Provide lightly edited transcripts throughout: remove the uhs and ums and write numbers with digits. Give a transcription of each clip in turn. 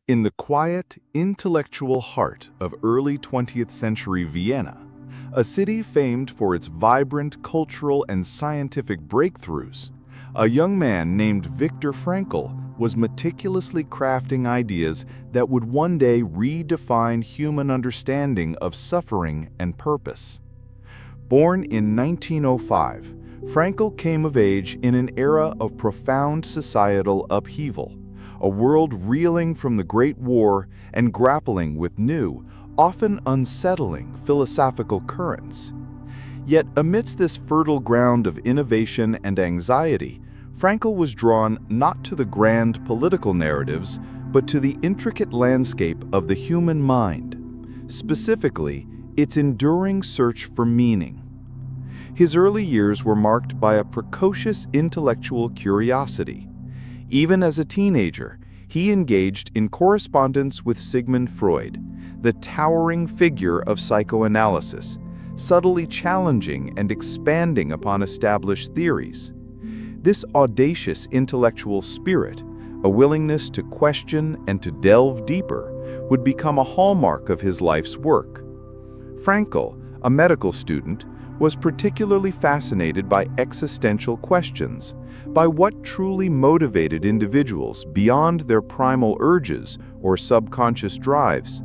In the quiet, intellectual heart of early 20th century Vienna, a city famed for its vibrant cultural and scientific breakthroughs, a young man named Viktor Frankl was meticulously crafting ideas that would one day redefine human understanding of suffering and purpose. Born in 1905, Frankl came of age in an era of profound societal upheaval, a world reeling from the Great War and grappling with new, often unsettling philosophical currents. Yet amidst this fertile ground of innovation and anxiety, Frankl was drawn not to the grand political narratives, but to the intricate landscape of the human mind, specifically its enduring search for meaning. His early years were marked by a precocious intellectual curiosity. Even as a teenager, he engaged in correspondence with Sigmund Freud, the towering figure of psychoanalysis, subtly challenging and expanding upon established theories. This audacious intellectual spirit, a willingness to question and to delve deeper, would become a hallmark of his life's work. Frankl, a medical student, was particularly fascinated by existential questions, by what truly motivated individuals beyond their primal urges or subconscious drives.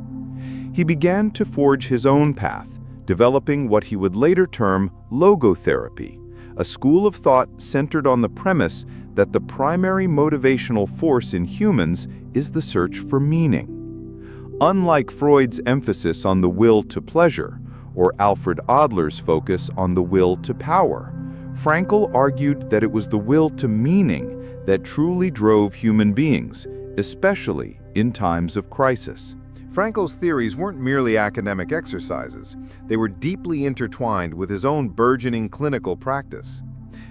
He began to forge his own path, developing what he would later term logotherapy, a school of thought centered on the premise that the primary motivational force in humans is the search for meaning. Unlike Freud's emphasis on the will to pleasure, or Alfred Adler's focus on the will to power, Frankl argued that it was the will to meaning that truly drove human beings, especially in times of crisis. Frankl's theories weren't merely academic exercises. They were deeply intertwined with his own burgeoning clinical practice.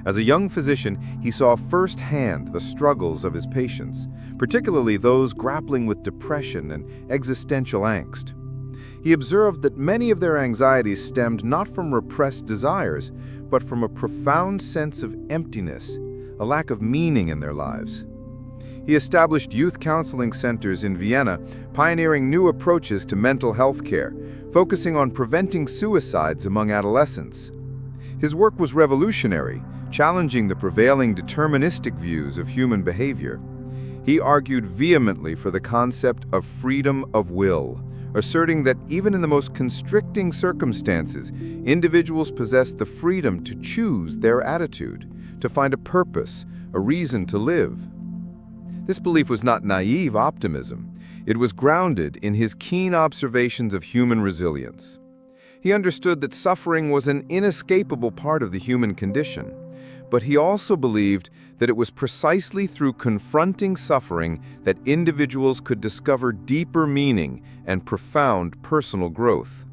As a young physician, he saw firsthand the struggles of his patients, particularly those grappling with depression and existential angst. He observed that many of their anxieties stemmed not from repressed desires, but from a profound sense of emptiness, a lack of meaning in their lives. He established youth counseling centers in Vienna, pioneering new approaches to mental health care, focusing on preventing suicides among adolescents. His work was revolutionary, challenging the prevailing deterministic views of human behavior. He argued vehemently for the concept of freedom of will, asserting that even in the most constricting circumstances, individuals possess the freedom to choose their attitude, to find a purpose, a reason to live. This belief was not naive optimism. It was grounded in his keen observations of human resilience. He understood that suffering was an inescapable part of the human condition, but he also believed that it was precisely through confronting suffering that individuals could discover deeper meaning and profound personal growth.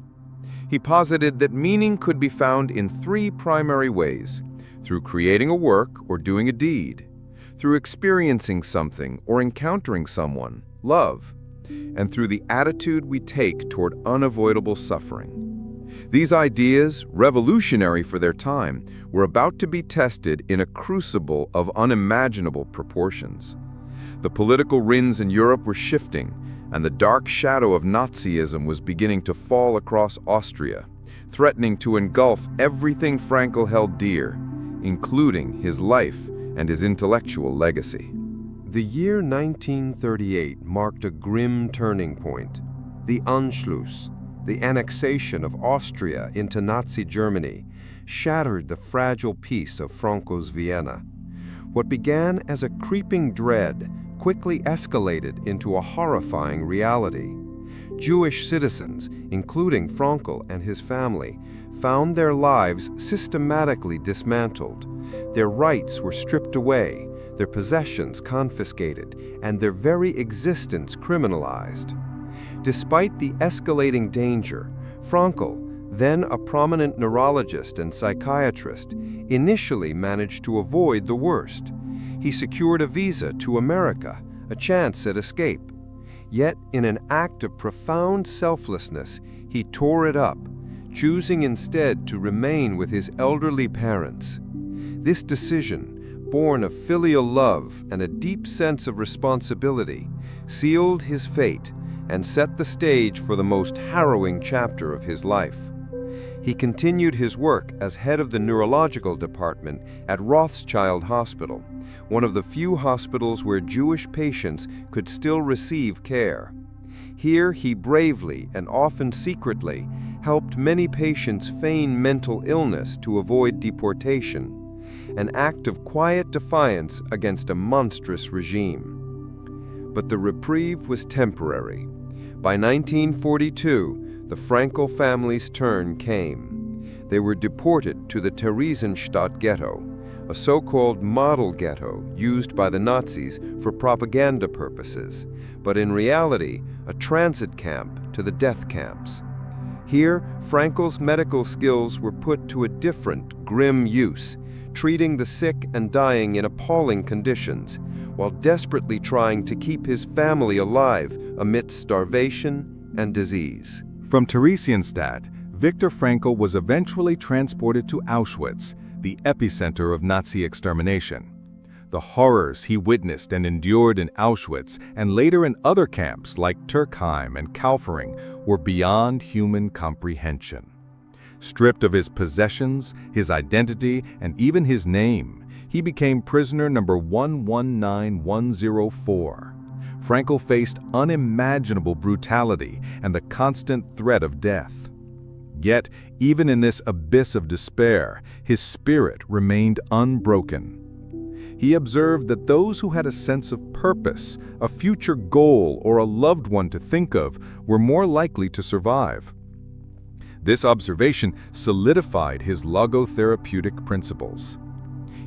He posited that meaning could be found in three primary ways: through creating a work or doing a deed, through experiencing something or encountering someone, love, and through the attitude we take toward unavoidable suffering. These ideas, revolutionary for their time, were about to be tested in a crucible of unimaginable proportions. The political winds in Europe were shifting, and the dark shadow of Nazism was beginning to fall across Austria, threatening to engulf everything Frankl held dear, including his life and his intellectual legacy. The year 1938 marked a grim turning point. The Anschluss, the annexation of Austria into Nazi Germany, shattered the fragile peace of Frankl's Vienna. What began as a creeping dread quickly escalated into a horrifying reality. Jewish citizens, including Frankl and his family, found their lives systematically dismantled. Their rights were stripped away, their possessions confiscated, and their very existence criminalized. Despite the escalating danger, Frankl, then a prominent neurologist and psychiatrist, initially managed to avoid the worst. He secured a visa to America, a chance at escape. Yet, in an act of profound selflessness, he tore it up, choosing instead to remain with his elderly parents. This decision, born of filial love and a deep sense of responsibility, sealed his fate and set the stage for the most harrowing chapter of his life. He continued his work as head of the neurological department at Rothschild Hospital, one of the few hospitals where Jewish patients could still receive care. Here he bravely and often secretly helped many patients feign mental illness to avoid deportation, an act of quiet defiance against a monstrous regime. But the reprieve was temporary. By 1942, the Frankl family's turn came. They were deported to the Theresienstadt ghetto, a so-called model ghetto used by the Nazis for propaganda purposes, but in reality, a transit camp to the death camps. Here, Frankl's medical skills were put to a different, grim use, treating the sick and dying in appalling conditions, while desperately trying to keep his family alive amidst starvation and disease. From Theresienstadt, Viktor Frankl was eventually transported to Auschwitz, the epicenter of Nazi extermination. The horrors he witnessed and endured in Auschwitz and later in other camps like Turkheim and Kaufering were beyond human comprehension. Stripped of his possessions, his identity, and even his name, he became prisoner number 119104. Frankl faced unimaginable brutality and the constant threat of death. Yet, even in this abyss of despair, his spirit remained unbroken. He observed that those who had a sense of purpose, a future goal, or a loved one to think of were more likely to survive. This observation solidified his logotherapeutic principles.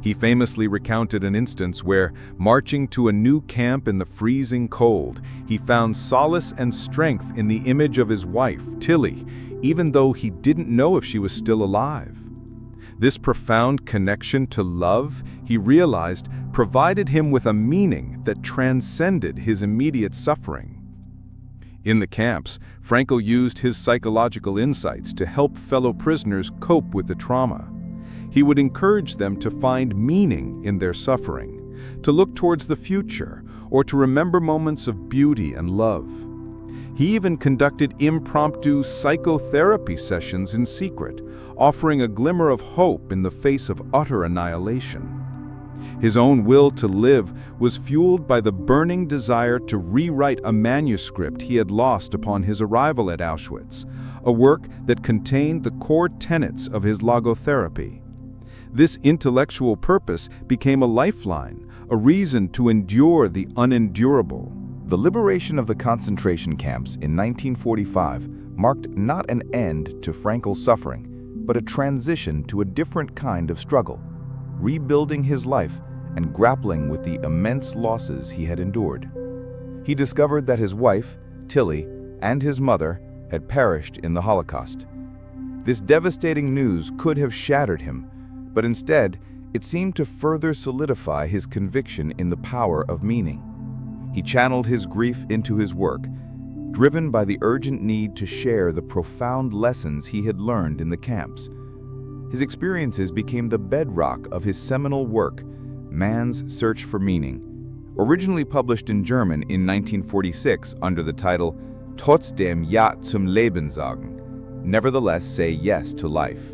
He famously recounted an instance where, marching to a new camp in the freezing cold, he found solace and strength in the image of his wife, Tilly, even though he didn't know if she was still alive. This profound connection to love, he realized, provided him with a meaning that transcended his immediate suffering. In the camps, Frankl used his psychological insights to help fellow prisoners cope with the trauma. He would encourage them to find meaning in their suffering, to look towards the future, or to remember moments of beauty and love. He even conducted impromptu psychotherapy sessions in secret, offering a glimmer of hope in the face of utter annihilation. His own will to live was fueled by the burning desire to rewrite a manuscript he had lost upon his arrival at Auschwitz, a work that contained the core tenets of his logotherapy. This intellectual purpose became a lifeline, a reason to endure the unendurable. The liberation of the concentration camps in 1945 marked not an end to Frankl's suffering, but a transition to a different kind of struggle, rebuilding his life and grappling with the immense losses he had endured. He discovered that his wife, Tilly, and his mother had perished in the Holocaust. This devastating news could have shattered him, but instead, it seemed to further solidify his conviction in the power of meaning. He channeled his grief into his work, driven by the urgent need to share the profound lessons he had learned in the camps. His experiences became the bedrock of his seminal work, Man's Search for Meaning, originally published in German in 1946 under the title Trotzdem Ja zum Leben sagen, Nevertheless Say Yes to Life.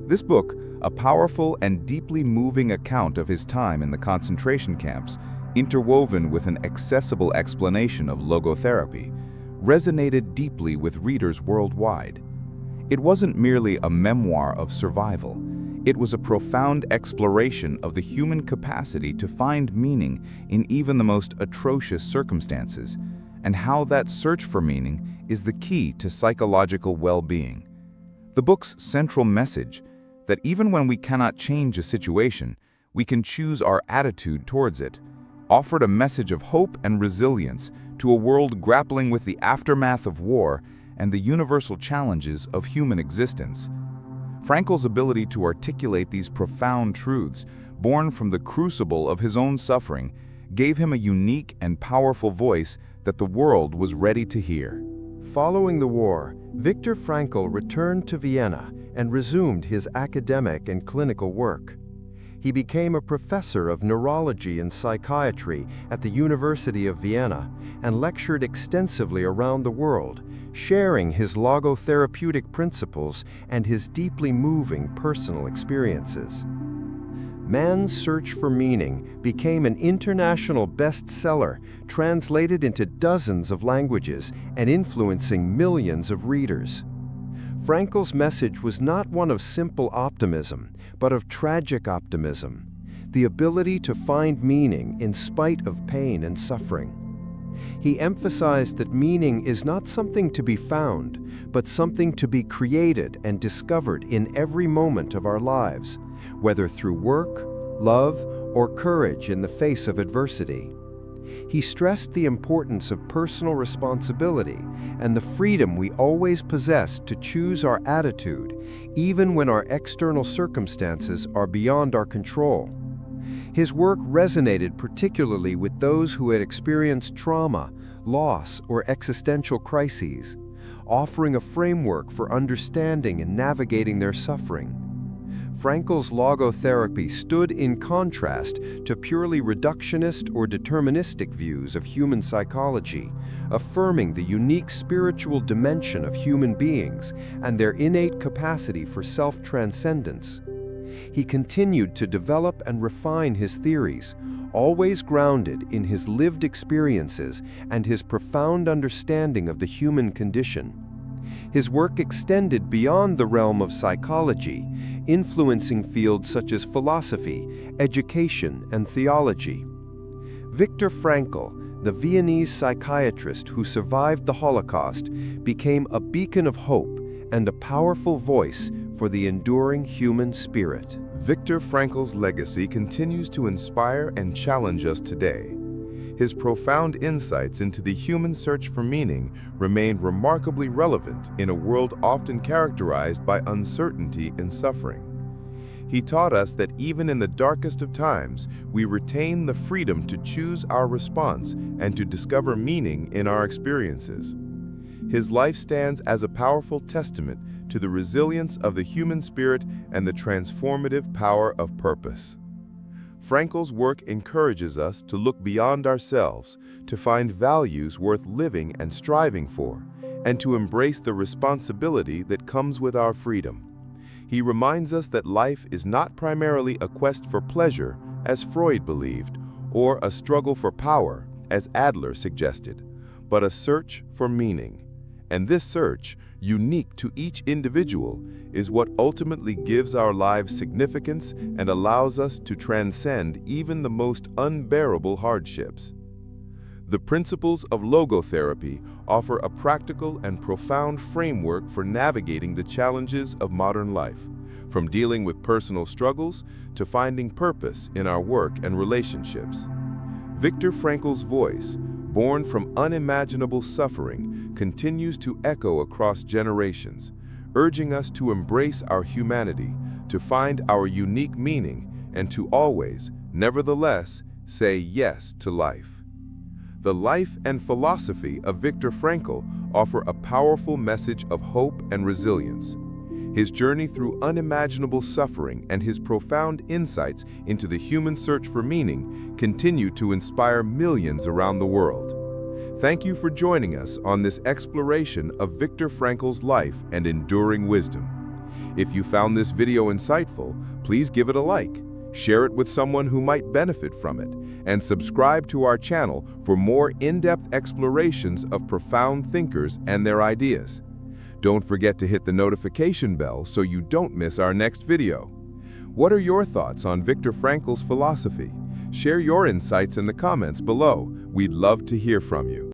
This book, a powerful and deeply moving account of his time in the concentration camps, interwoven with an accessible explanation of logotherapy, resonated deeply with readers worldwide. It wasn't merely a memoir of survival. It was a profound exploration of the human capacity to find meaning in even the most atrocious circumstances, and how that search for meaning is the key to psychological well-being. The book's central message, that even when we cannot change a situation, we can choose our attitude towards it, offered a message of hope and resilience to a world grappling with the aftermath of war and the universal challenges of human existence. Frankl's ability to articulate these profound truths, born from the crucible of his own suffering, gave him a unique and powerful voice that the world was ready to hear. Following the war, Viktor Frankl returned to Vienna and resumed his academic and clinical work. He became a professor of neurology and psychiatry at the University of Vienna and lectured extensively around the world, sharing his logotherapeutic principles and his deeply moving personal experiences. Man's Search for Meaning became an international bestseller, translated into dozens of languages and influencing millions of readers. Frankl's message was not one of simple optimism, but of tragic optimism, the ability to find meaning in spite of pain and suffering. He emphasized that meaning is not something to be found, but something to be created and discovered in every moment of our lives, whether through work, love, or courage in the face of adversity. He stressed the importance of personal responsibility and the freedom we always possess to choose our attitude, even when our external circumstances are beyond our control. His work resonated particularly with those who had experienced trauma, loss, or existential crises, offering a framework for understanding and navigating their suffering. Frankl's logotherapy stood in contrast to purely reductionist or deterministic views of human psychology, affirming the unique spiritual dimension of human beings and their innate capacity for self-transcendence. He continued to develop and refine his theories, always grounded in his lived experiences and his profound understanding of the human condition. His work extended beyond the realm of psychology, influencing fields such as philosophy, education, and theology. Viktor Frankl, the Viennese psychiatrist who survived the Holocaust, became a beacon of hope and a powerful voice for the enduring human spirit. Viktor Frankl's legacy continues to inspire and challenge us today. His profound insights into the human search for meaning remain remarkably relevant in a world often characterized by uncertainty and suffering. He taught us that even in the darkest of times, we retain the freedom to choose our response and to discover meaning in our experiences. His life stands as a powerful testament to the resilience of the human spirit and the transformative power of purpose. Frankl's work encourages us to look beyond ourselves, to find values worth living and striving for, and to embrace the responsibility that comes with our freedom. He reminds us that life is not primarily a quest for pleasure, as Freud believed, or a struggle for power, as Adler suggested, but a search for meaning. And this search, unique to each individual, is what ultimately gives our lives significance and allows us to transcend even the most unbearable hardships. The principles of logotherapy offer a practical and profound framework for navigating the challenges of modern life, from dealing with personal struggles to finding purpose in our work and relationships. Viktor Frankl's voice, born from unimaginable suffering, continues to echo across generations, urging us to embrace our humanity, to find our unique meaning, and to always, nevertheless, say yes to life. The life and philosophy of Viktor Frankl offer a powerful message of hope and resilience. His journey through unimaginable suffering and his profound insights into the human search for meaning continue to inspire millions around the world. Thank you for joining us on this exploration of Viktor Frankl's life and enduring wisdom. If you found this video insightful, please give it a like, share it with someone who might benefit from it, and subscribe to our channel for more in-depth explorations of profound thinkers and their ideas. Don't forget to hit the notification bell so you don't miss our next video. What are your thoughts on Viktor Frankl's philosophy? Share your insights in the comments below. We'd love to hear from you.